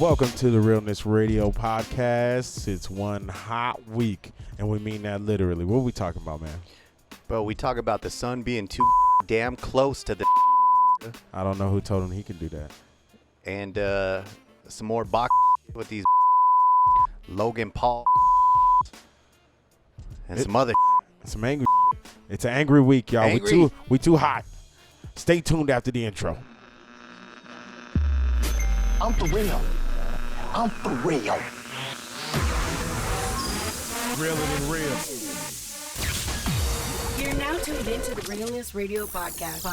Welcome to the Realness Radio Podcast. It's one hot week, and we mean that literally. What are we talking about, man? Bro, we talk about the sun being too damn close to the I don't know who told him he can do that. and some more box with these Logan Paul and some other Some angry. It's an angry week, y'all. Angry? We too hot. Stay tuned after the intro. I'm for real. I'm for real. Realer than real. You're now tuned into the Realness Radio Podcast.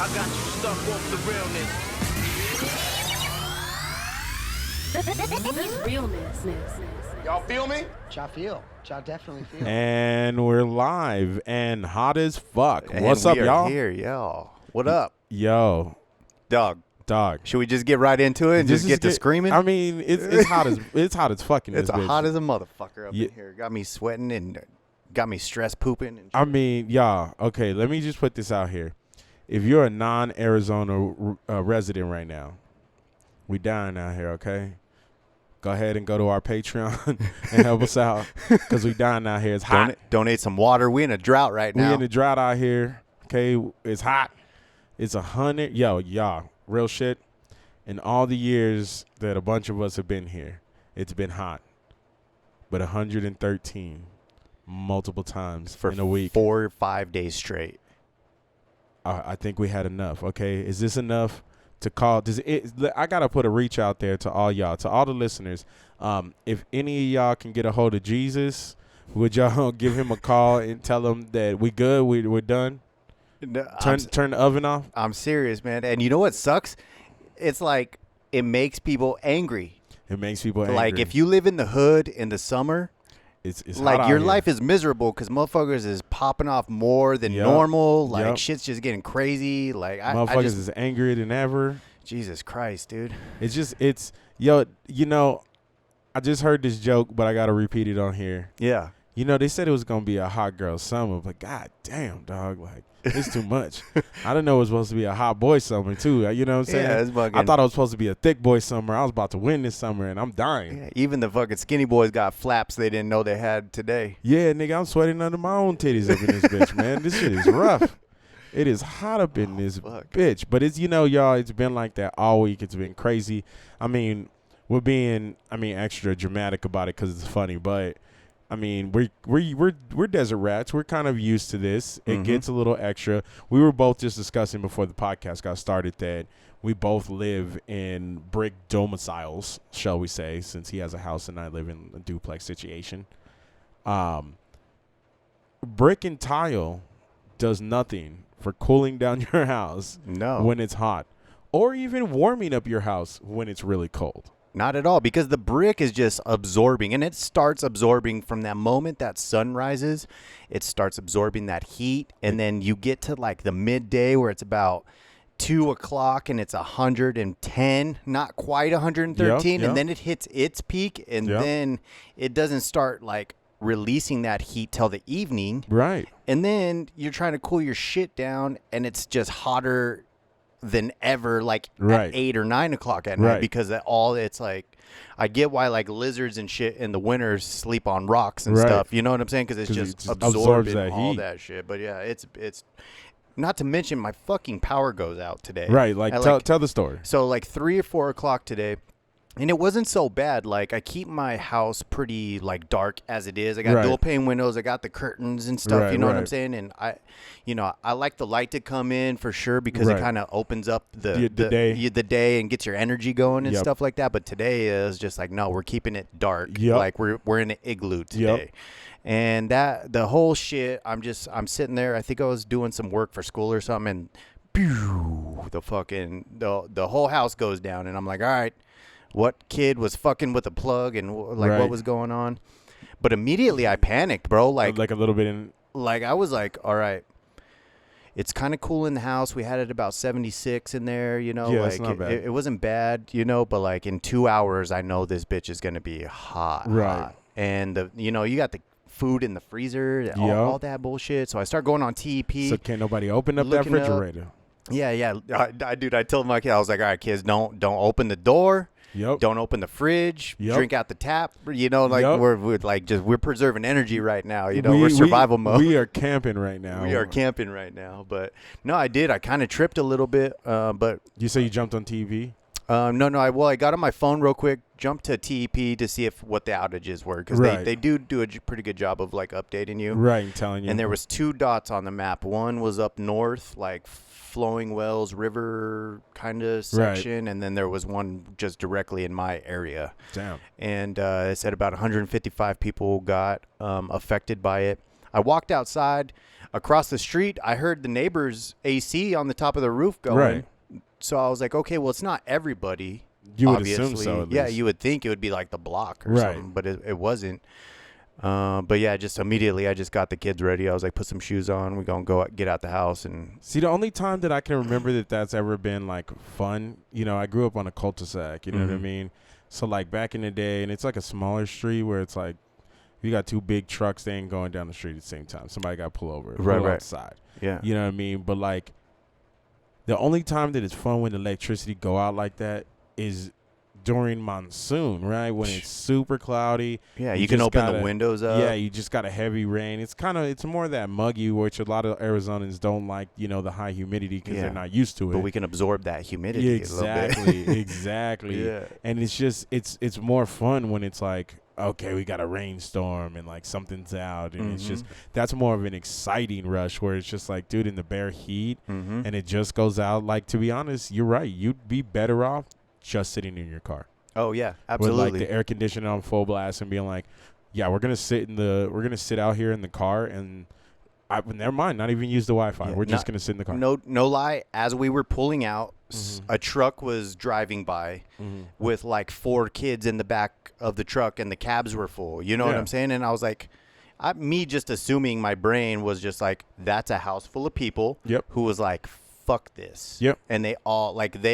I got you stuck off the realness. Realness. Y'all feel me? Y'all feel. Y'all definitely feel. And we're live and hot as fuck. And What's up, we are y'all? Here, y'all. What up, Yo, dog? dog. Should we just get right into it and just get to screaming? I mean, it's hot as fucking. It's this bitch. hot as a motherfucker up Yeah. in here. Got me sweating and got me stress pooping. And I mean, y'all. Okay, let me just put this out here. If you're a non-Arizona resident right now, we dying out here. Okay, go ahead and go to our Patreon and help us out because we dying out here. It's hot. Donate some water. We in a drought right We now. in the drought out here. Okay, it's hot. It's 100. Yo, y'all, real shit. In all the years that a bunch of us have been here, it's been hot. But 113 multiple times for in a week. 4 or 5 days straight. I think we had enough. Okay, is this enough to call? I gotta put a reach out there to all y'all, to all the listeners. If any of y'all can get a hold of Jesus, would y'all give him a call and tell him that we good, we're done? No, Turn the oven off. I'm serious, man. And you know what sucks? It's like it makes people angry. It makes people angry. Like if you live in the hood in the summer, it's hot like out your here. life is miserable because motherfuckers is popping off more than Yup. normal. Like Yup. shit's just getting crazy. Like I Motherfuckers just, is angrier than ever. Jesus Christ, dude. Yo, you know, I just heard this joke, but I gotta repeat it on here. Yeah. You know, they said it was gonna be a hot girl summer, but god damn, dog, like it's too much. I didn't know it was supposed to be a hot boy summer too. You know what I'm saying? Yeah, it's fucking, I thought it was supposed to be a thick boy summer. I was about to win this summer, and I'm dying. yeah, even the fucking skinny boys got flaps they didn't know they had today. Yeah, nigga, I'm sweating under my own titties up in this bitch, man. This shit is rough. It is hot up in this fuck. bitch. But it's, you know, y'all, it's been like that all week. It's been crazy. I mean, we're being, extra dramatic about it because it's funny. But, I mean, we're desert rats. We're kind of used to this. It gets a little extra. We were both just discussing before the podcast got started that we both live in brick domiciles, shall we say, since he has a house and I live in a duplex situation. Brick and tile does nothing for cooling down your house No. when it's hot, or even warming up your house when it's really cold. Not at all, because the brick is just absorbing, and it starts absorbing from that moment that sun rises. It starts absorbing that heat, and then you get to like the midday where it's about 2 o'clock and it's 110, not quite 113, Yep. and then it hits its peak, and Yep. then it doesn't start like releasing that heat till the evening, Right. and then you're trying to cool your shit down, and it's just hotter than ever, like Right. at 8 or 9 o'clock at night, Right. because it's like, I get why like lizards and shit in the winter sleep on rocks and Right. stuff. You know what I'm saying? Because it's 'Cause it just just absorbs absorbing that all heat. that shit. But yeah, it's not to mention my fucking power goes out today. Right. Like, At, tell the story. so like 3 or 4 o'clock today. And it wasn't so bad. Like I keep my house pretty like dark as it is. I got Right. dual pane windows. I got the curtains and stuff. Right, You know what I'm right. saying? And I like the light to come in for sure because Right. it kind of opens up the day. the day and gets your energy going and Yep. stuff like that. But today is just like, no, we're keeping it dark. Yep. Like we're in an igloo today. And that the whole shit, I'm sitting there. I think I was doing some work for school or something, and pew, the whole house goes down, and I'm like, all right. What kid was fucking with a plug and like Right. what was going on? But immediately I panicked, bro. Like a little bit in. I was like, all right, it's kind of cool in the house. We had it about 76 in there, you know. Yeah, like it's not bad. It wasn't bad, you know. But like in 2 hours, I know this bitch is gonna be hot, Right. hot. And you got the food in the freezer, Yep. all that bullshit. So I start going on TEP. So can't nobody open up that looking up. refrigerator? Yeah. Dude, I told my kid, I was like, all right, kids, don't open the door. Yep. Don't open the fridge. Yep. Drink out the tap. You know, like Yep. we're preserving energy right now. You know, we're survival mode. We are camping right now. We are camping right now. But no, I did. I kind of tripped a little bit. But You say you jumped on TV? no. I got on my phone real quick, jumped to TEP to see what the outages were, because Right. they do a pretty good job of like updating you. Right, I'm telling you. And there was 2 dots on the map. One was up north, like Flowing Wells River kind of section, and then there was one just directly in my area. Damn. And it said about 155 people got affected by it. I walked outside. Across the street, I heard the neighbor's AC on the top of the roof going. Right. So I was like, okay, well, it's not everybody. You would obviously. assume so, at Yeah, least. you would think it would be like the block or Right. something, but it wasn't. But yeah, just immediately I just got the kids ready. I was like, put some shoes on. We're going to go get out the house. And See, the only time that I can remember that's ever been, like, fun, you know, I grew up on a cul-de-sac, you know what I Mhm. mean? So, like, back in the day, and it's like a smaller street where it's like, you got 2 big trucks, they ain't going down the street at the same time. Somebody got to pull over, Right, pull right. outside. yeah. You know what I mean? But, like, the only time that it's fun when the electricity go out like that is during monsoon, right? When it's super cloudy. Yeah, you can just open the gotta- windows up. Yeah, you just got a heavy rain. It's more that muggy, which a lot of Arizonans don't like, you know, the high humidity because Yeah. they're not used to it. But we can absorb that humidity a little bit. Exactly, exactly. Yeah. And it's just it's more fun when it's like, okay, we got a rainstorm and like something's out, and it's just that's more of an exciting rush where it's just like, dude, in the bare heat, Mhm. and it just goes out. Like, to be honest, you're right. You'd be better off just sitting in your car Oh, yeah, absolutely. with like the air conditioning on full blast and being like, yeah, we're gonna sit out here in the car and never mind, not even use the Wi-Fi. Yeah, We're just gonna sit in the car. No lie, as we were pulling out, Mhm. a truck was driving by Mhm. with like 4 kids in the back of the truck, and the cabs were full. You know what Yeah. I'm saying? And I was like, me just assuming, my brain was just like, that's a house full of people Yep. who was like, fuck this. Yep. And they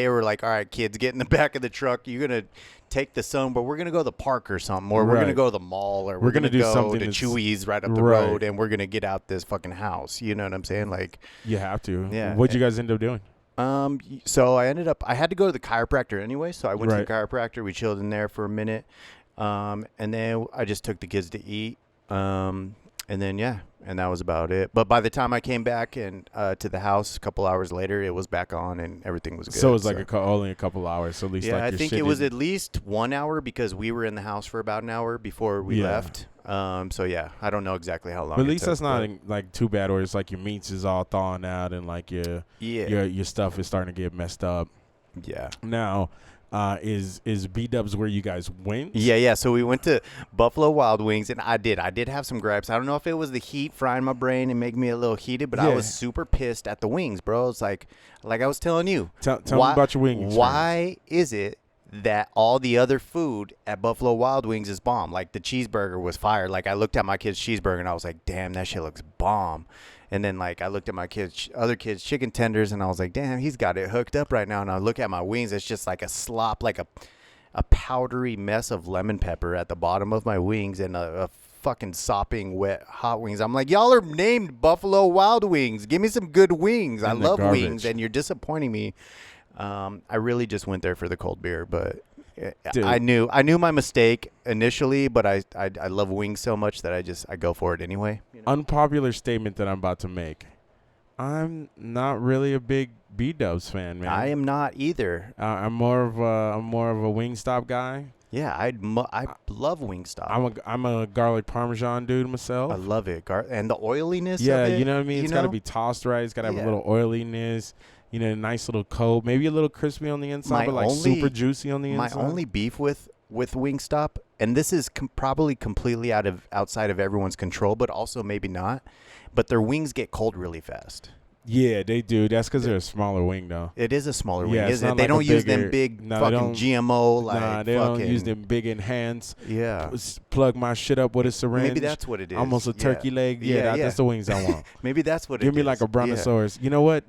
were like, all right, kids, get in the back of the truck. You're going to take the sun, but we're going to go to the park or something, or we're going to Right. go to the mall, or We're gonna do go something to that's- Chewy's right up the Right. road, and we're going to get out this fucking house. You know what I'm saying? Like, You have to. Yeah. What'd you guys end up doing? so I had to go to the chiropractor anyway, so I went to Right. the chiropractor. We chilled in there for a minute, and then I just took the kids to eat, and then and that was about it. But by the time I came back and to the house a couple hours later, it was back on and everthing was good. So it was like only a couple hours. So at least yeah, like I your think shit it was didn't- at least 1 hour because we were in the house for about an hour before we Yeah. left. So yeah, I don't know exactly how long. But at it least took, that's not but like too bad. Or it's like your meats is all thawing out and like your stuff is starting to get messed up. yeah. Now, is B-Dubs where you guys went? Yeah. So we went to Buffalo Wild Wings, and I did have some gripes. I don't know if it was the heat frying my brain and making me a little heated, but I Yeah. was super pissed at the wings, bro. It's like I was telling you. Tell me about your wing experience. Why is it that all the other food at Buffalo Wild Wings is bomb? Like the cheeseburger was fire. Like I looked at my kid's cheeseburger and I was like, damn, that shit looks bomb. And then like I looked at my other kids' chicken tenders and I was like, damn, he's got it hooked up right now. And I look at my wings, it's just like a slop, like a powdery mess of lemon pepper at the bottom of my wings and a fucking sopping wet hot wings. I'm like, y'all are named Buffalo Wild Wings. Give me some good wings. I And the love garbage. wings, and you're disappointing me. I really just went there for the cold beer, but Dude. I knew my mistake initially, but I love wings so much that I go for it anyway. You know? Unpopular statement that I'm about to make. I'm not really a big B-Dubs fan, man. I am not either. I'm more of a Wingstop guy. Yeah, I love Wingstop. I'm a garlic parmesan dude myself. I love it, and the oiliness. Yeah, of it, you know what I mean. It's got to know? be tossed right. It's got to have Yeah. a little oiliness. You know, a nice little coat, maybe a little crispy on the inside, but like super juicy on the My inside. only beef with Wingstop, and this is probably completely outside of everyone's control, but also maybe not. But their wings get cold really fast. Yeah, they do. That's because they're a smaller wing, though. It is a smaller wing, Yeah, it's isn't it? not They like a don't use bigger- them big No, they fucking don't- GMO like Nah, they fucking. don't use them big enhanced. Yeah. Plug my shit up with a syringe. Maybe that's what it is. Almost a Yeah. turkey leg. Yeah, Yeah, that's the wings I want. Maybe that's what it is. Give me like a Yeah. brontosaurus. You know what?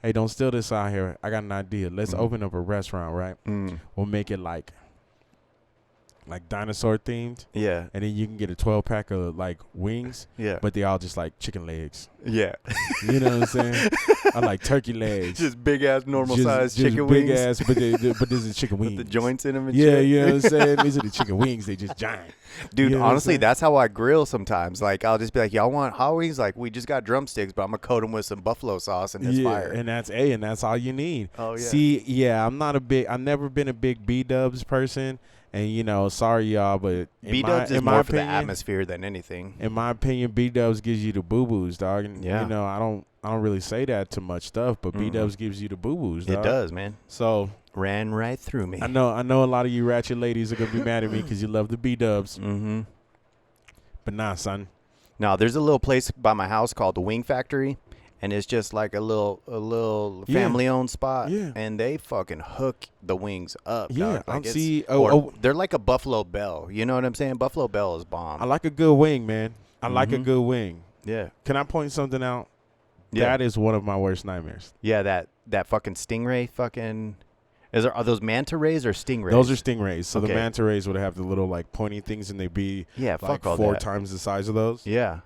Hey, don't steal this out here. I got an idea. Let's open up a restaurant, right? Mm. We'll make it like like dinosaur themed. Yeah. And then you can get a 12-pack of like wings. Yeah. But they all just like chicken legs. Yeah. You know what I'm saying? I like turkey legs. Just big ass normal Just size chicken big wings. ass, but this is chicken wings. With the joints in them and Yeah, shit. you know what I'm saying? These are the chicken wings. They just giant. Dude, You know what I'm honestly, saying? that's how I grill sometimes. Like, I'll just be like, y'all want hot wings? Like, we just got drumsticks, but I'm going to coat them with some buffalo sauce and it's fire. And that's all you need. Oh, yeah. See, yeah, I've never been a big B-dubs person. And, you know, sorry, y'all, but B-dubs is more for the atmosphere than anything. In my opinion, B-dubs gives you the boo-boos, dog. And, Yeah. you know, I don't really say that to much stuff, but B-dubs gives you the boo-boos, dog. It does, man. So Ran right through me. I know a lot of you ratchet ladies are going to be mad at me because you love the B-dubs. Mm-hmm. But nah, son. Now, there's a little place by my house called the Wing Factory, and it's just like a little family-owned spot. Yeah. And they fucking hook the wings up. Yeah, dog. Like they're they're like a Buffalo Bell. You know what I'm saying? Buffalo Bell is bomb. I like a good wing, man. I like a good wing. Yeah. Can I point something out? Yeah. That is one of my worst nightmares. Yeah, that fucking stingray fucking. Are those Manta Rays or stingrays? Those are stingrays. So the Okay. Manta Rays would have the little like pointy things, and they'd be Yeah, like fuck all 4 that. times the size of those. Yeah.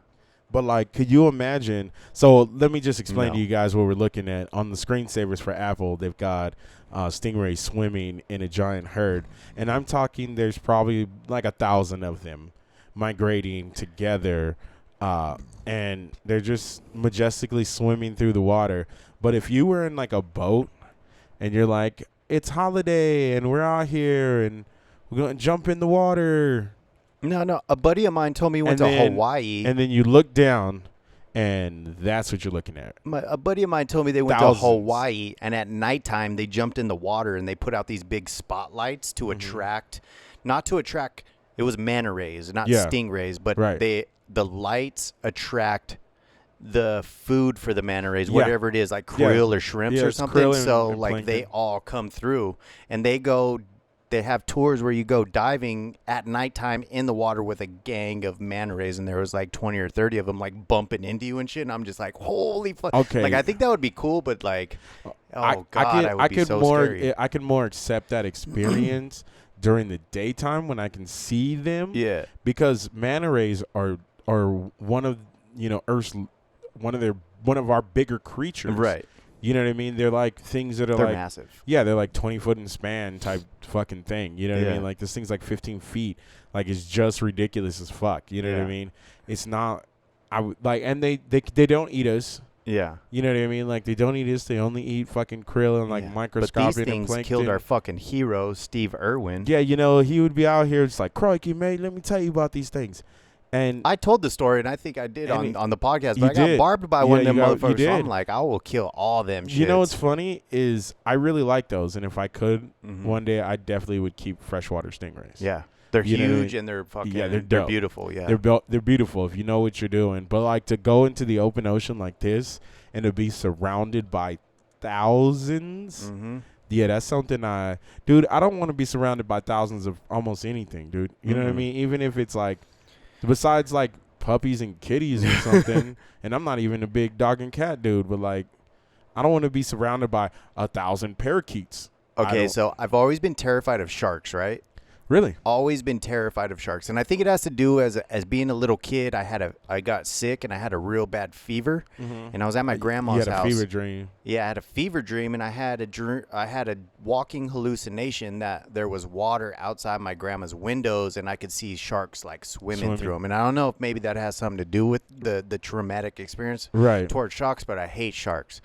But like, could you imagine? So let me just explain No. to you guys what we're looking at on the screensavers for Apple. They've got stingrays swimming in a giant herd, and I'm talking. There's probably like 1,000 of them migrating together, and they're just majestically swimming through the water. But if you were in like a boat, and you're like, it's holiday, and we're out here, and we're gonna jump in the water. No. A buddy of mine told me he went to Hawaii. And then you look down, and that's what you're looking at. A buddy of mine told me they went Thousands. to Hawaii, and at nighttime they jumped in the water and they put out these big spotlights to attract, it was manta rays, not stingrays, but the lights attract the food for the manta rays, whatever it is, like krill or shrimps or something. So like they all come through, and they have tours where you go diving at nighttime in the water with a gang of manta rays, and there was like 20 or 30 of them like bumping into you and shit. And I'm just like, holy fuck. Okay. Like, I think that would be cool, but like, I would be so scary. I could more accept that experience during the daytime when I can see them. Yeah. Because manta rays are one of, you know, Earth's one of our bigger creatures. Right. You know what I mean? They're like things that are They're like massive. Yeah, they're like 20 foot in span type fucking thing. You know what I Yeah. mean? Like this thing's like 15 feet. Like it's just ridiculous as fuck. You know what I Yeah. mean? It's not. And they don't eat us. Yeah. You know what I mean? Like they don't eat us. They only eat fucking krill and like Yeah. microscopic But these and things plankton. killed our fucking hero, Steve Irwin. Yeah, you know, he would be out here just like, crikey, mate, let me tell you about these things. And I told the story, and I think I did on the podcast, You but I got did. barbed by Yeah, one of them you motherfuckers. So did. I'm like, I will kill all them shits. you know what's funny is I really like those. And if I could, Mhm. one day I definitely would keep freshwater stingrays. Yeah. They're You know what I huge mean? and they're fucking, Yeah, they're dope. beautiful. Yeah. They're beautiful if you know what you're doing. But like to go into the open ocean like this and to be surrounded by thousands. Mm-hmm. Yeah, that's something I don't want to be surrounded by thousands of almost anything, dude. You know what I Mhm. mean? Even if it's like, besides like puppies and kitties or something, and I'm not even a big dog and cat dude, but like, I don't want to be surrounded by 1,000 parakeets. Okay, so I've always been terrified of sharks, right? Really? Always been terrified of sharks, and I think it has to do as being a little kid. I got sick and I had a real bad fever, and I was at my grandma's You had a house. fever dream. Yeah, I had a fever dream, and I had a walking hallucination that there was water outside my grandma's windows, and I could see sharks like swimming through them. And I don't know if maybe that has something to do with the traumatic experience Right. towards sharks, but I hate sharks.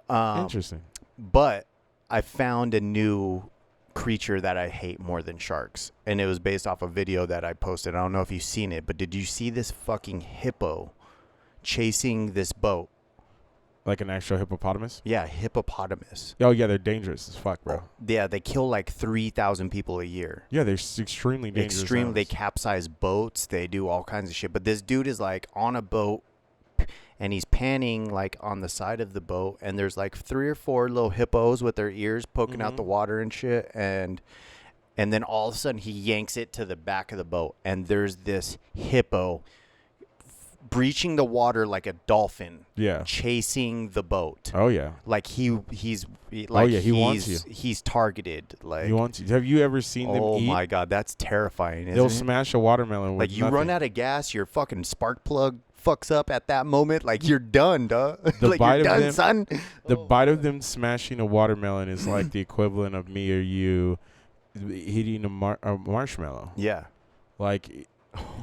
Interesting. But I found a new creature that I hate more than sharks, and it was based off a video that I posted. I don't know if you've seen it, but did you see this fucking hippo chasing this boat? Like an actual hippopotamus? Yeah, hippopotamus. Oh, yeah, they're dangerous as fuck, bro. Yeah, they kill like 3,000 people a year. Yeah, they're extremely dangerous. Extremely. They animals. capsize boats. They do all kinds of shit. But this dude is like on a boat, and he's panning like on the side of the boat, and there's like 3 or 4 little hippos with their ears poking out the water and shit, and then all of a sudden he yanks it to the back of the boat, and there's this hippo breaching the water like a dolphin. Yeah. Chasing the boat. Oh yeah. Like he's like he wants you. He's targeted. Like He wants you. Have you ever seen them eat? Oh my God, that's terrifying. Isn't They'll it? smash a watermelon with Like you nothing. run out of gas, your fucking spark plug fucks up at that moment. Like you're done, duh. The like bite you're of done, them- son. The bite of them smashing a watermelon is like the equivalent of me or you eating a marshmallow. Yeah. Like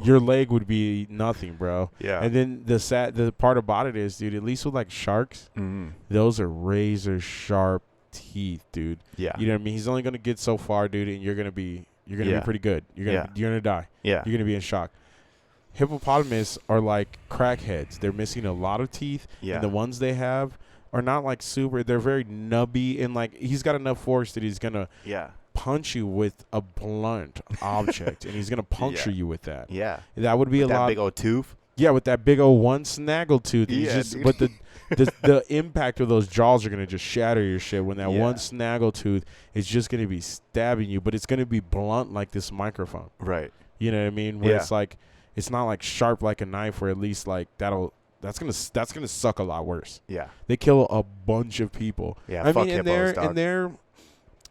your leg would be nothing, bro. Yeah. And then the part about it is, dude, at least with like sharks, those are razor sharp teeth, dude. Yeah. You know what I mean? He's only gonna get so far, dude, and you're gonna be pretty good. You're gonna die. Yeah. You're gonna be in shock. Hippopotamus are like crackheads. They're missing a lot of teeth. Yeah. And the ones they have are not like super. They're very nubby, and like he's got enough force that he's gonna punch you with a blunt object, and he's gonna puncture you with that. Yeah. That would be With a that lot. big old tooth. Yeah, with that big old one snaggletooth. Yeah, Just, dude. but the impact of those jaws are gonna just shatter your shit. When that one snaggletooth is just gonna be stabbing you, but it's gonna be blunt like this microphone. Right. You know what I mean? Where it's like, it's not like sharp like a knife. Where at least like that's gonna suck a lot worse. Yeah. They kill a bunch of people. Yeah. I fuck mean, hippos, dog.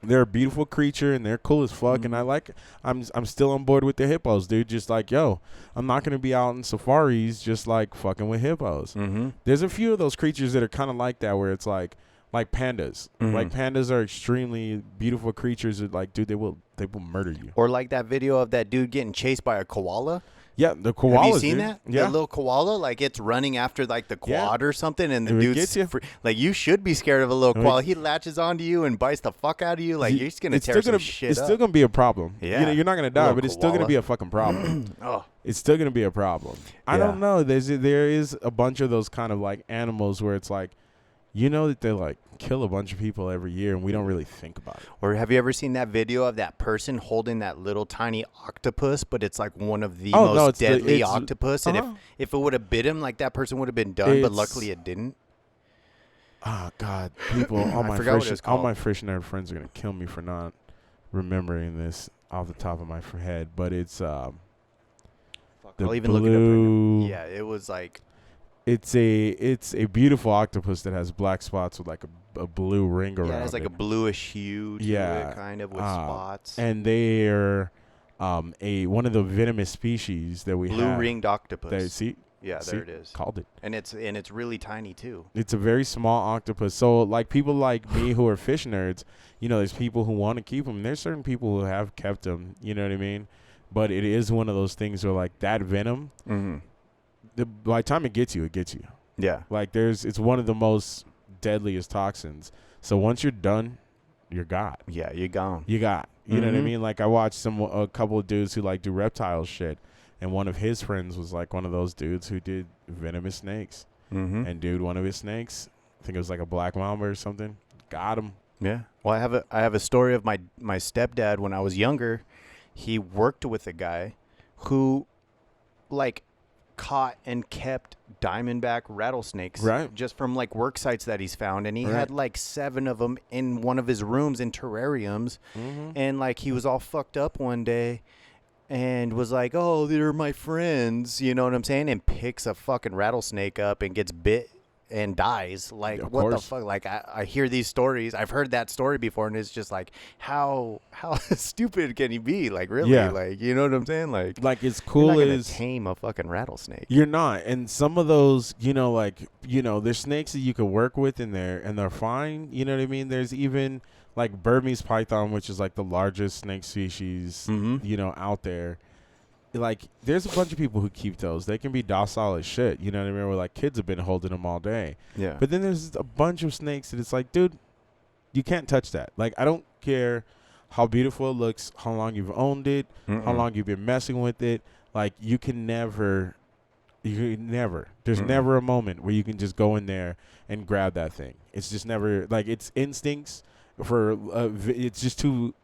they're a beautiful creature and they're cool as fuck. And I'm still on board with the hippos, dude. Just like, yo, I'm not gonna be out in safaris just like fucking with hippos. There's a few of those creatures that are kind of like that, where it's like pandas. Like pandas are extremely beautiful creatures that, like, dude, they will murder you. Or like that video of that dude getting chased by a koala. Yeah, the koalas. Have you seen dude. that? Yeah. The little koala, like it's running after like the quad or something, and the It dude's gets you. like, you should be scared of a little koala. He latches onto you and bites the fuck out of you. Like you're just gonna tear some shit It's up. still gonna be a problem. Yeah. You know, you're not gonna die, Little but it's still gonna koala. be a fucking problem. Oh. It's still gonna be a problem. I Yeah. don't know. There is a bunch of those kind of like animals where it's like, you know, that they like kill a bunch of people every year, and we don't really think about it. Or have you ever seen that video of that person holding that little tiny octopus, but it's like one of the most deadly octopus, and if it would have bit him, like that person would have been done, but luckily it didn't. Oh God, people! all my forgot what it was called. fish nerd friends are gonna kill me for not remembering this off the top of my head, but it's I'll even look it up right now. Yeah, it was like it's a beautiful octopus that has black spots with like a blue ring around. Yeah, it has like a bluish hue to it, kind of with spots. And they're one of the venomous species that we have. Blue-ringed octopus. Yeah, there it is. Called it. And it's really tiny too. It's a very small octopus. So like people like me who are fish nerds, you know, there's people who want to keep them. There's certain people who have kept them. You know what I mean? But it is one of those things where like that venom, by the time it gets you. Yeah. Like it's one of the most deadliest toxins. So once you're done, you're got. Yeah, you're gone. You know what I mean? Like I watched a couple of dudes who like do reptile shit, and one of his friends was like one of those dudes who did venomous snakes. And dude, one of his snakes, I think it was like a black mamba or something, got him. Yeah. Well, I have a story of my stepdad when I was younger. He worked with a guy who like caught and kept diamondback rattlesnakes just from like work sites that he's found, and he had like 7 of them in one of his rooms in terrariums, and like he was all fucked up one day and was like, oh, they're my friends, you know what I'm saying, and picks a fucking rattlesnake up and gets bit and dies. Like, what the fuck? Like, I hear these stories. I've heard that story before, and it's just like, how stupid can he be? Like, really? Yeah. Like, you know what I'm saying? Like it's cool you're not gonna as tame a fucking rattlesnake. You're not. And some of those, there's snakes that you could work with and they're fine. You know what I mean? There's even like Burmese python, which is like the largest snake species, out there. Like, there's a bunch of people who keep those. They can be docile as shit. You know what I mean? Where like kids have been holding them all day. Yeah. But then there's a bunch of snakes that it's like, dude, you can't touch that. Like, I don't care how beautiful it looks, how long you've owned it, how long you've been messing with it. Like, you can never. There's never a moment where you can just go in there and grab that thing. It's just never, like, it's instincts for. It's just too.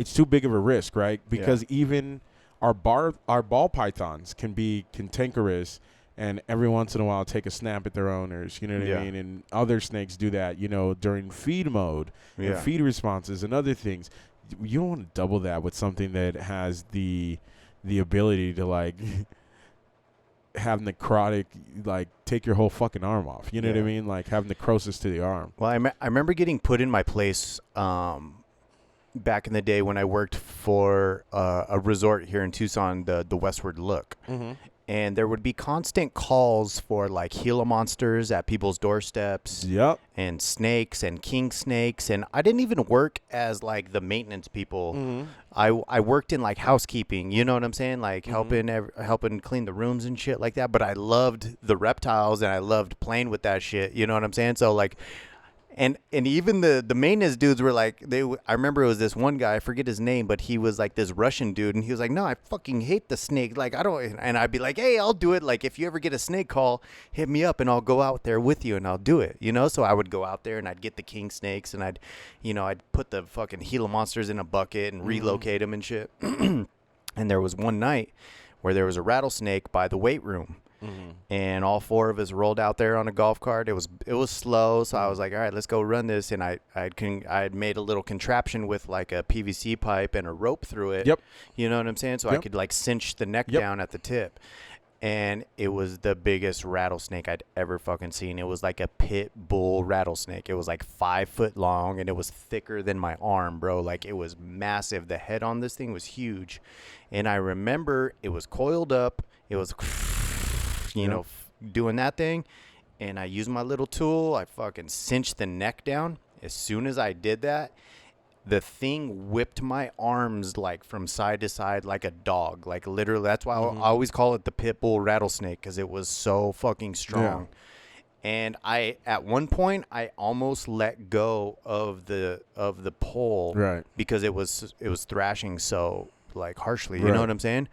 It's too big of a risk, right? Because even our ball pythons can be cantankerous and every once in a while take a snap at their owners, you know what I mean? And other snakes do that, during feed mode and feed responses and other things. You don't want to double that with something that has the ability to, like, have necrotic, like take your whole fucking arm off. You know what I Yeah. mean? Like have necrosis to the arm. Well, I remember getting put in my place back in the day when I worked for a resort here in Tucson, the Westward Look. Mm-hmm. And there would be constant calls for like Gila monsters at people's doorsteps. Yep. And snakes and king snakes. And I didn't even work as like the maintenance people. Mm-hmm. I worked in like housekeeping, you know what I'm saying? Like helping clean the rooms and shit like that. But I loved the reptiles and I loved playing with that shit, you know what I'm saying? So like, and even the maintenance dudes were like, I remember it was this one guy, I forget his name, but he was like this Russian dude, and he was like, no, I fucking hate the snake. Like, I don't, and I'd be like, hey, I'll do it. Like, if you ever get a snake call, hit me up and I'll go out there with you and I'll do it, you know? So I would go out there and I'd get the king snakes and I'd put the fucking Gila monsters in a bucket and relocate them and shit. And there was one night where there was a rattlesnake by the weight room. Mm-hmm. And all four of us rolled out there on a golf cart. It was slow, so I was like, all right, let's go run this. And I had made a little contraption with like a PVC pipe and a rope through it. Yep. You know what I'm saying? So I could like cinch the neck down at the tip. And it was the biggest rattlesnake I'd ever fucking seen. It was like a pit bull rattlesnake. It was like 5 foot long and it was thicker than my arm, bro. Like it was massive. The head on this thing was huge. And I remember it was coiled up. It was doing that thing, and I used my little tool. I fucking cinched the neck down. As soon as I did that, the thing whipped my arms like from side to side like a dog. Like literally, that's why I always call it the pit bull rattlesnake, because it was so fucking strong. Yeah. And at one point, I almost let go of the pole, right, because it was thrashing so like harshly. You know what I'm saying?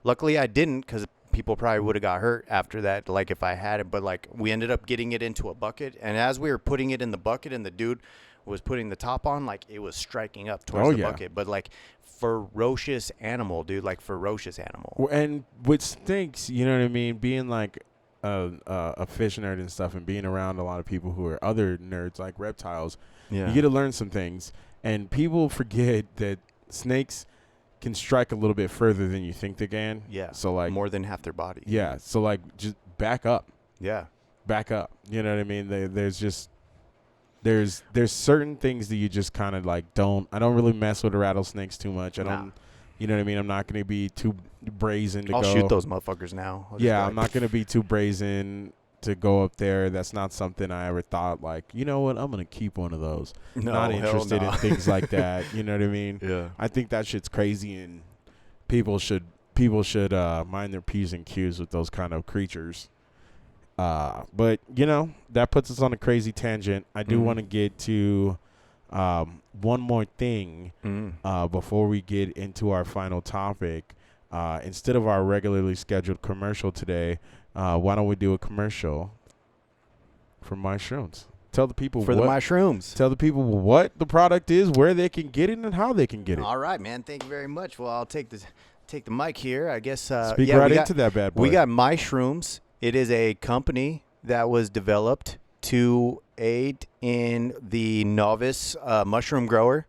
Luckily, I didn't, because people probably would have got hurt after that, like if I had it. But like we ended up getting it into a bucket, and as we were putting it in the bucket and the dude was putting the top on, like it was striking up towards the bucket. But like ferocious animal, dude, like ferocious animal. And with snakes, you know what I mean, being like a fish nerd and stuff, and being around a lot of people who are other nerds like reptiles, you get to learn some things. And people forget that snakes can strike a little bit further than you think they can. Yeah. So like more than half their body. Yeah. So like just back up. Yeah. Back up. You know what I mean? There's certain things that you just kind of like I don't really mess with the rattlesnakes too much. I don't. You know what I mean? I'm not going to be too brazen to I'll go. shoot those motherfuckers now. I'm not going to be too brazen to go up there. That's not something I ever thought, like, you know what, I'm going to keep one of those. No, not interested in things like that. You know what I mean? Yeah. I think that shit's crazy, and people should mind their P's and Q's with those kind of creatures. But, you know, that puts us on a crazy tangent. I do want to get to one more thing before we get into our final topic. Instead of our regularly scheduled commercial today, why don't we do a commercial for Myshrooms? Tell the people the Myshrooms. Tell the people what the product is, where they can get it, and how they can get it. All right, man. Thank you very much. Well, I'll take the mic here. I guess. Speak right into that bad boy. We got Myshrooms. It is a company that was developed to aid in the novice mushroom grower,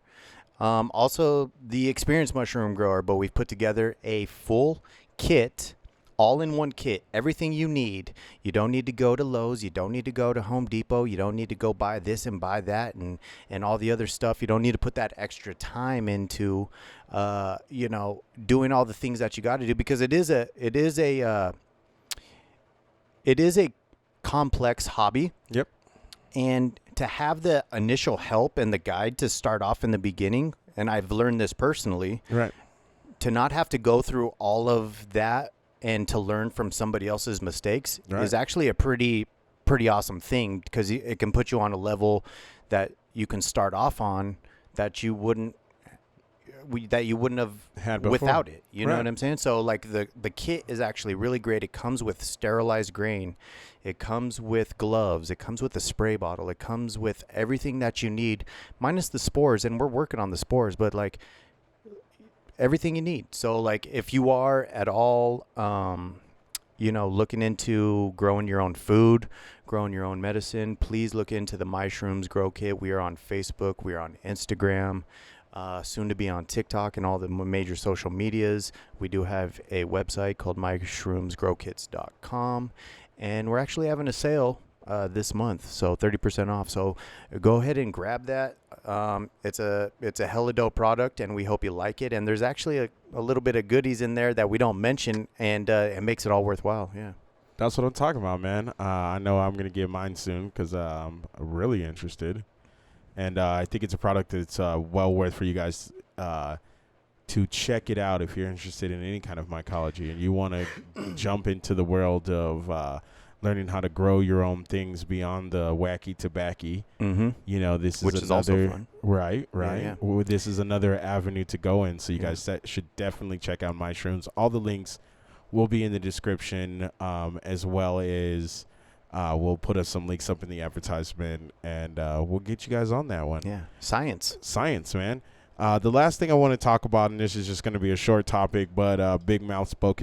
also the experienced mushroom grower. But we've put together a full kit. All in one kit, everything you need. You don't need to go to Lowe's. You don't need to go to Home Depot. You don't need to go buy this and buy that and all the other stuff. You don't need to put that extra time into, doing all the things that you got to do, because it is a complex hobby. Yep. And to have the initial help and the guide to start off in the beginning, and I've learned this personally, right, to not have to go through all of that and to learn from somebody else's mistakes is actually a pretty awesome thing, because it can put you on a level that you can start off on that you wouldn't have had before. without it. You know what I'm saying? So like the kit is actually really great. It comes with sterilized grain. It comes with gloves. It comes with a spray bottle. It comes with everything that you need, minus the spores. And we're working on the spores, but like everything you need. So like if you are at all, looking into growing your own food, growing your own medicine, please look into the Myshrooms Grow Kit. We are on Facebook. We are on Instagram. Soon to be on TikTok and all the major social medias. We do have a website called MyshroomsGrowKits.com, and we're actually having a sale this month, so 30% off. So go ahead and grab that. It's a hella dope product, and we hope you like it. And there's actually a little bit of goodies in there that we don't mention, and it makes it all worthwhile. Yeah. That's what I'm talking about, man. I know I'm going to get mine soon because I'm really interested. And I think it's a product that's well worth for you guys to check it out if you're interested in any kind of mycology and you want to jump into the world of learning how to grow your own things beyond the wacky tobacco. Mm-hmm. You know, this Which is also fun. Right. Yeah. Well, this is another avenue to go in. So you guys should definitely check out Myshrooms. All the links will be in the description, as well as we'll put some links up in the advertisement, and we'll get you guys on that one. Yeah. Science, man. The last thing I want to talk about, and this is just going to be a short topic, but Big Mouth spoke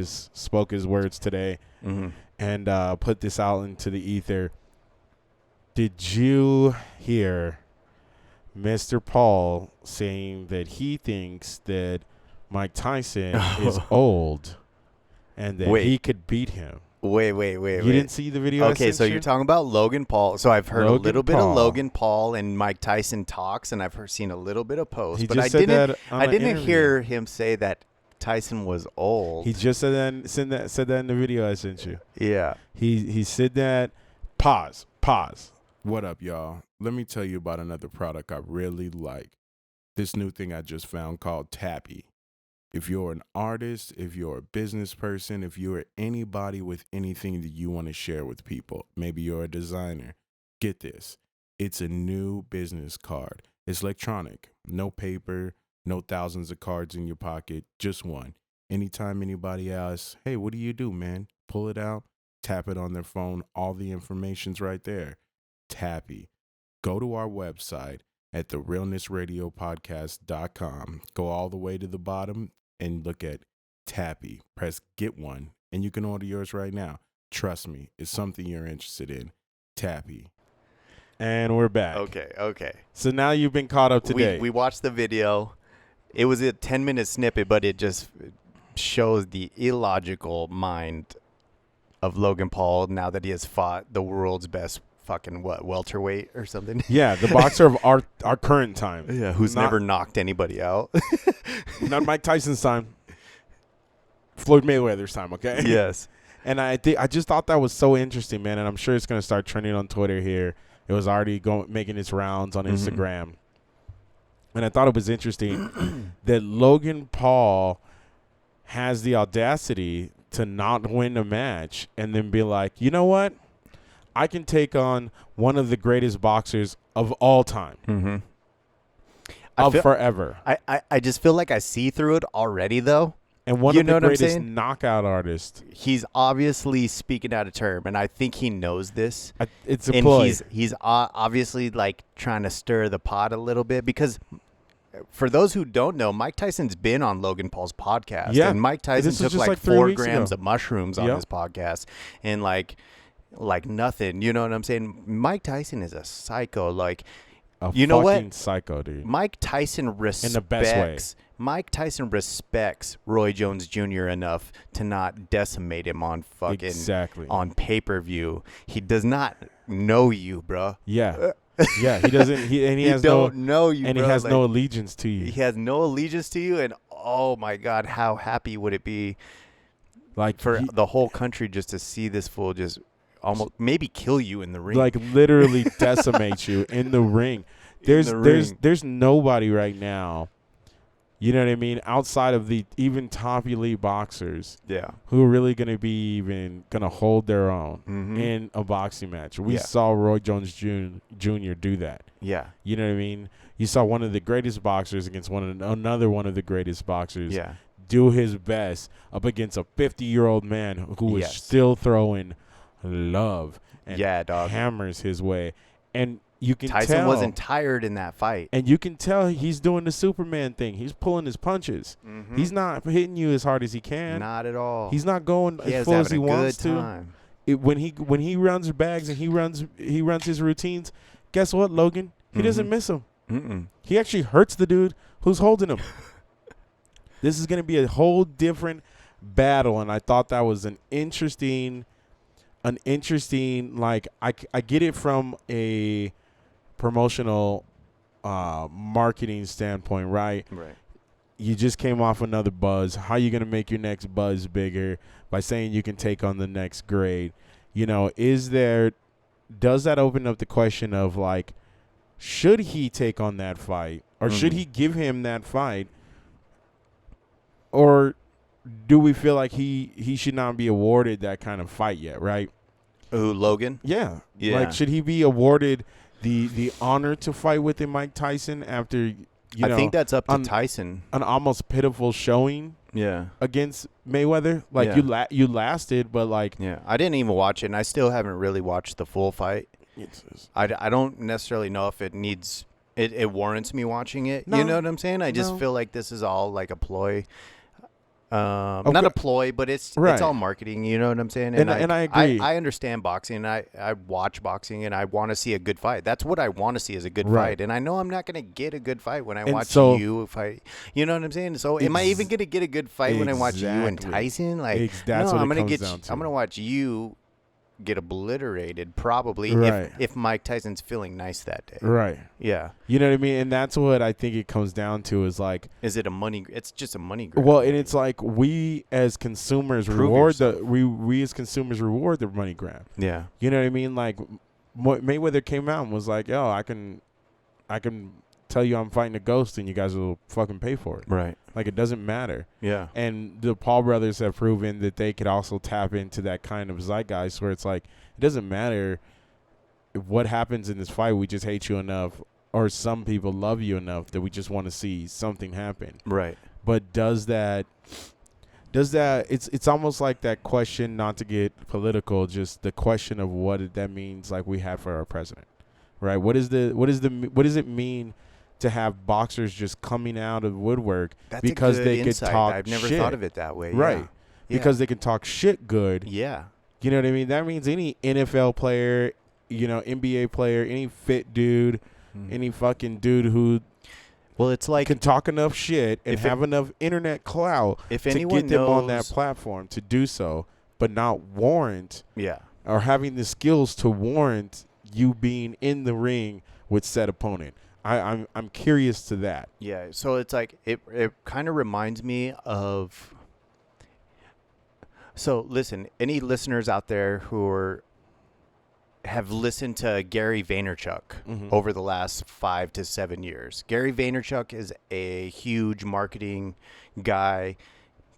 his words today, and put this out into the ether. Did you hear Mr. Paul saying that he thinks that Mike Tyson is old and that he could beat him? Wait. You didn't see the video? Okay, so you're talking about Logan Paul. So I've heard a little bit of Logan Paul and Mike Tyson talks, and I've seen a little bit of posts. But I didn't hear him say that Tyson was old. He just said that in the video I sent you. Yeah. He said that. Pause. What up, y'all? Let me tell you about another product I really like. This new thing I just found called Tappy. If you're an artist, if you're a business person, if you're anybody with anything that you want to share with people, maybe you're a designer, get this. It's a new business card. It's electronic. No paper, no thousands of cards in your pocket, just one. Anytime anybody asks, hey, what do you do, man? Pull it out, tap it on their phone. All the information's right there. Tappy. Go to our website at therealnessradiopodcast.com. Go all the way to the bottom and look at Tappy. Press get one, and you can order yours right now. Trust me, it's something you're interested in. Tappy. And we're back. Okay. So now you've been caught up today. We watched the video. It was a 10-minute snippet, but it just shows the illogical mind of Logan Paul now that he has fought the world's best fucking welterweight or something. Yeah, the boxer of our current time. Yeah, who's never knocked anybody out. Not Mike Tyson's time. Floyd Mayweather's time, okay? Yes. And I just thought that was so interesting, man, and I'm sure it's going to start trending on Twitter here. It was already making its rounds on Instagram. And I thought it was interesting that Logan Paul has the audacity to not win a match and then be like, you know what? I can take on one of the greatest boxers of all time. Mm-hmm. Forever. I just feel like I see through it already, though. And one of the greatest knockout artists. He's obviously speaking out of term, and I think he knows this. It's a ploy. He's obviously like trying to stir the pot a little bit because for those who don't know, Mike Tyson's been on Logan Paul's podcast. Yeah. And Mike Tyson took like 4 grams of mushrooms on his podcast. And like nothing, you know what I'm saying? Mike Tyson is a psycho. Like, you know what? Psycho, dude. Mike Tyson respects. In the best way. Mike Tyson respects Roy Jones Jr. enough to not decimate him on on pay-per-view. He does not know you, bro. Yeah. Yeah, he doesn't. He has know you, and bro. He has no allegiance to you. He has no allegiance to you, and oh my God, how happy would it be, like for the whole country just to see this fool just almost maybe kill you in the ring, like literally decimate you in the ring. There's nobody right now. You know what I mean? Outside of the even top elite boxers, who are really going to be even going to hold their own in a boxing match. We saw Roy Jones Jr. do that. Yeah. You know what I mean? You saw one of the greatest boxers against another one of the greatest boxers do his best up against a 50-year-old man who is still throwing love and hammers his way. And you can Tyson wasn't tired in that fight. And you can tell he's doing the Superman thing. He's pulling his punches. He's not hitting you as hard as he can. Not at all. He's not going as full as he wants to. When he runs bags and he runs his routines, guess what, Logan? He doesn't miss them. He actually hurts the dude who's holding him. This is going to be a whole different battle, and I thought that was an interesting, like, I get it from a promotional marketing standpoint, right? Right. You just came off another buzz. How are you going to make your next buzz bigger? By saying you can take on the next grade. You know, does that open up the question of, like, should he take on that fight? Or should he give him that fight? Or do we feel like he should not be awarded that kind of fight yet, right? Ooh, Logan? Yeah. Yeah. Like, should he be awarded the honor to fight with Mike Tyson after, I think that's up to Tyson. An almost pitiful showing against Mayweather? Like, you lasted, but, like... Yeah, I didn't even watch it, and I still haven't really watched the full fight. I don't necessarily know if it needs... It warrants me watching it. No, you know what I'm saying? I just feel like this is all like a ploy. Not a ploy, but it's all marketing. You know what I'm saying? And I agree. I understand boxing. And I watch boxing, and I want to see a good fight. That's what I want to see is a good fight. And I know I'm not going to get a good fight when I watch you fight. You know what I'm saying? So am I even going to get a good fight when I watch you and Tyson? Like, that's no, what I'm it going comes to down to. I'm going to watch you get obliterated probably if Mike Tyson's feeling nice that day. Right. Yeah. You know what I mean? And that's what I think it comes down to is, like... Is it a money... It's just a money grab. Well, and it's like we as consumers reward the money grab. Yeah. You know what I mean? Like, Mayweather came out and was like, yo, I can tell you I'm fighting a ghost and you guys will fucking pay for it. Right. Like, it doesn't matter. Yeah. And the Paul brothers have proven that they could also tap into that kind of zeitgeist where it's like, it doesn't matter what happens in this fight. We just hate you enough, or some people love you enough that we just want to see something happen. Right. But does that it's almost like that question, not to get political, just the question of what that means, like we have for our president. Right? What does it mean to have boxers just coming out of woodwork because they could talk shit? I've never thought of it that way. Right. Yeah. Because they can talk shit good. Yeah. You know what I mean? That means any NFL player, you know, NBA player, any fit dude, any fucking dude who it's like can talk enough shit and have enough internet clout to get them on that platform to do so, but not warrant or having the skills to warrant you being in the ring with said opponent. I'm curious to that. Yeah, so it's like it kind of reminds me of. So listen, any listeners out there who have listened to Gary Vaynerchuk over the last 5 to 7 years. Gary Vaynerchuk is a huge marketing guy,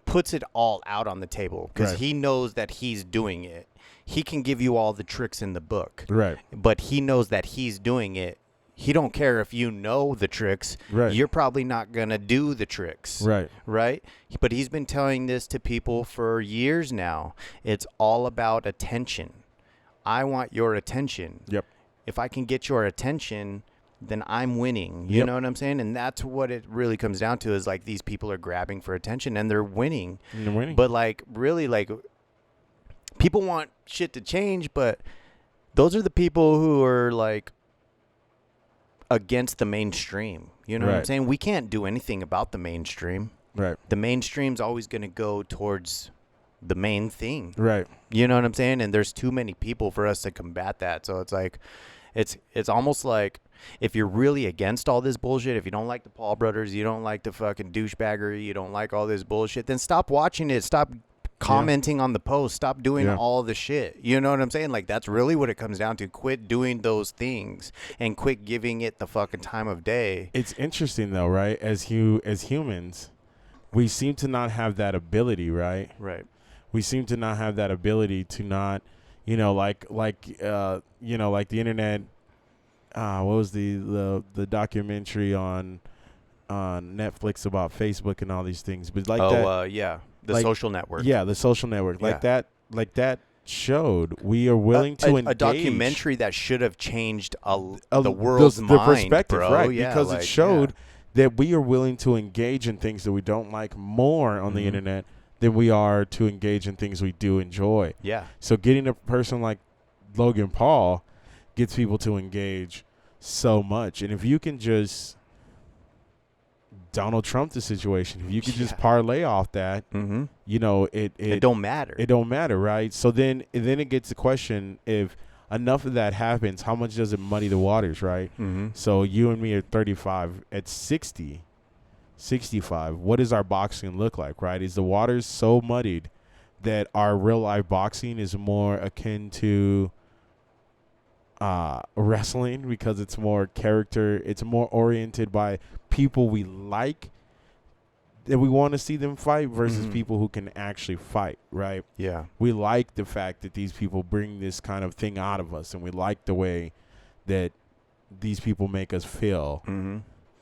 puts it all out on the table because he knows that he's doing it. He can give you all the tricks in the book, but he knows that he's doing it. He don't care if you know the tricks. You're probably not going to do the tricks. Right? But he's been telling this to people for years now. It's all about attention. I want your attention. Yep. If I can get your attention, then I'm winning. You know what I'm saying? And that's what it really comes down to is, like, these people are grabbing for attention and they're winning. But, like, really, like, people want shit to change, but those are the people who are, like, against the mainstream. You know what I'm saying? We can't do anything about the mainstream. Right. The mainstream's always going to go towards the main thing. Right. You know what I'm saying? And there's too many people for us to combat that. So it's like, it's almost like if you're really against all this bullshit, if you don't like the Paul brothers, you don't like the fucking douchebaggery, you don't like all this bullshit, then stop watching it. Stop commenting on the post. Stop doing all the shit. You know what I'm saying? Like, that's really what it comes down to. Quit doing those things and quit giving it the fucking time of day. It's interesting though, right? As humans, we seem to not have that ability, right? Right. We seem to not have that ability to not, you know, like the internet. What was the documentary on Netflix about Facebook and all these things? But like the social network. Yeah, the social network. Like that showed we are willing to engage. A documentary that should have changed the world's mind, perspective, bro. right? Yeah, because it showed that we are willing to engage in things that we don't like more on the internet than we are to engage in things we do enjoy. Yeah. So getting a person like Logan Paul gets people to engage so much. And if you can just Donald Trump the situation, if you could just parlay off that, you know, it don't matter. It don't matter, right? So then it gets the question, if enough of that happens, how much does it muddy the waters, right? So you and me are 35. At 60, 65, what does our boxing look like, right? Is the waters so muddied that our real life boxing is more akin to wrestling, because it's more character, it's more oriented by people we like, that we want to see them fight, versus people who can actually fight, right? Yeah. We like the fact that these people bring this kind of thing out of us, and we like the way that these people make us feel.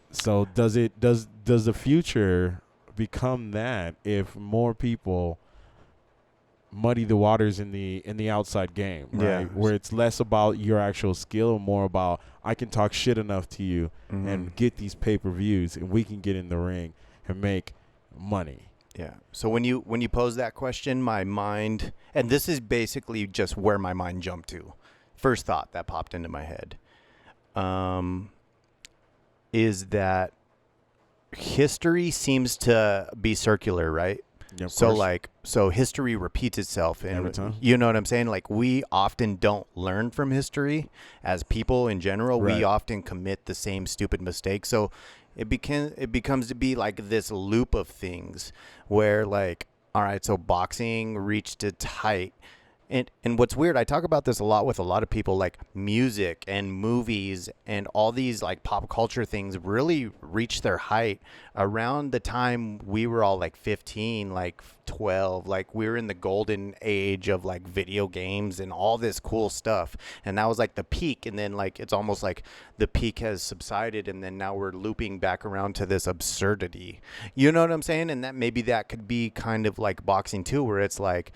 So does the future become that if more people muddy the waters in the outside game, right? Where it's less about your actual skill and more about, I can talk shit enough to you and get these pay-per-views, and we can get in the ring and make money. Yeah. So when you pose that question, my mind, and this is basically just where my mind jumped to, first thought that popped into my head, is that history seems to be circular, right? Yeah, so history repeats itself, and every time. You know what I'm saying? Like, we often don't learn from history as people in general. Right. We often commit the same stupid mistakes. So it becomes to be like this loop of things where, like, all right, so boxing reached its height. And what's weird, I talk about this a lot with a lot of people, like music and movies and all these like pop culture things really reached their height around the time we were all like 15, like 12, like we were in the golden age of like video games and all this cool stuff. And that was like the peak. And then like, it's almost like the peak has subsided, and then now we're looping back around to this absurdity. You know what I'm saying? And that maybe that could be kind of like boxing too, where it's like,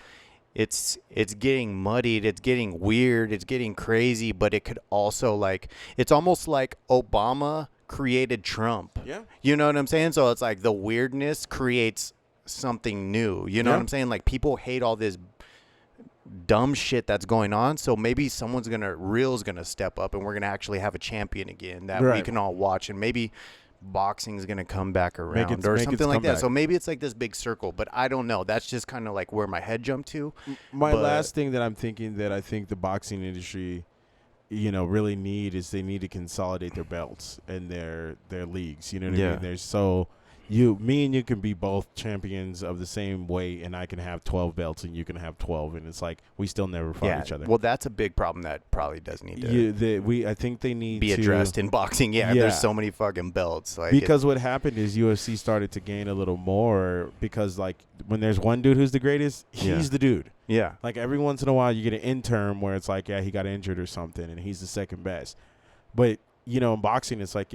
it's getting muddied, it's getting weird, it's getting crazy, but it could also, like, it's almost like Obama created Trump. Yeah. You know what I'm saying? So it's like the weirdness creates something new. You know what I'm saying? Like, people hate all this dumb shit that's going on, so maybe real's gonna step up, and we're gonna actually have a champion again that we can all watch, and maybe boxing's gonna come back around or something like that. So maybe it's like this big circle, but I don't know. That's just kind of like where my head jumped to. My last thing that I'm thinking that I think the boxing industry, you know, really need is they need to consolidate their belts and their leagues. You know what I mean? There's me and you can be both champions of the same weight, and I can have 12 belts and you can have 12, and it's like we still never fight each other. Well, that's a big problem that probably does need to I think they need be addressed in boxing. There's so many fucking belts. Like, because what happened is UFC started to gain a little more, because like when there's one dude who's the greatest, he's the dude. Yeah. Like every once in a while you get an intern where it's like, he got injured or something and he's the second best. But you know, in boxing, it's like,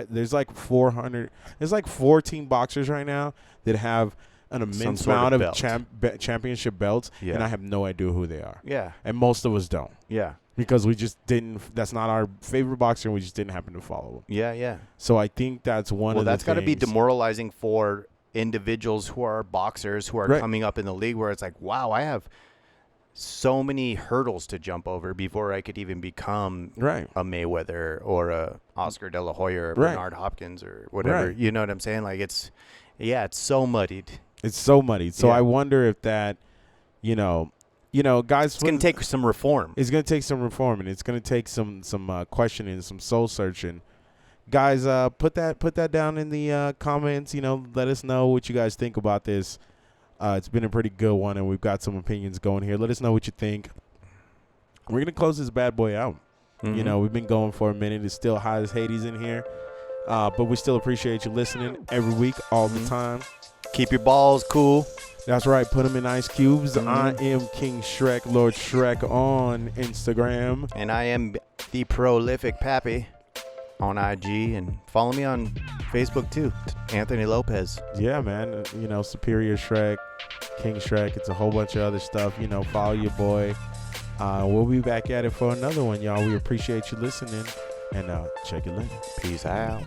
there's like 14 boxers right now that have an immense amount of championship belts, and I have no idea who they are. Yeah. And most of us don't. Yeah. Because we just didn't, that's not our favorite boxer, and we just didn't happen to follow him. Yeah, yeah. So I think that's one of the things. Well, that's got to be demoralizing for individuals who are boxers who are coming up in the league, where it's like, wow, I have so many hurdles to jump over before I could even become a Mayweather or a Oscar De La Hoya or Bernard Hopkins or whatever. You know what I'm saying? Like, it's so muddied. It's so muddied. So I wonder if that, you know, guys, it's going to take some reform. It's going to take some reform, and it's going to take some questioning, some soul searching. Guys, put that down in the comments. You know, let us know what you guys think about this. It's been a pretty good one, and we've got some opinions going here. Let us know what you think. We're going to close this bad boy out. You know, we've been going for a minute. It's still hot as Hades in here. But we still appreciate you listening every week, all the time. Keep your balls cool. That's right. Put them in ice cubes. I am King Shrek, Lord Shrek on Instagram. And I am the prolific Pappy on IG, and follow me on Facebook too, Anthony Lopez. Yeah, man. You know, Superior Shrek, King Shrek. It's a whole bunch of other stuff. You know, follow your boy. We'll be back at it for another one, y'all. We appreciate you listening, and check it later. Peace out.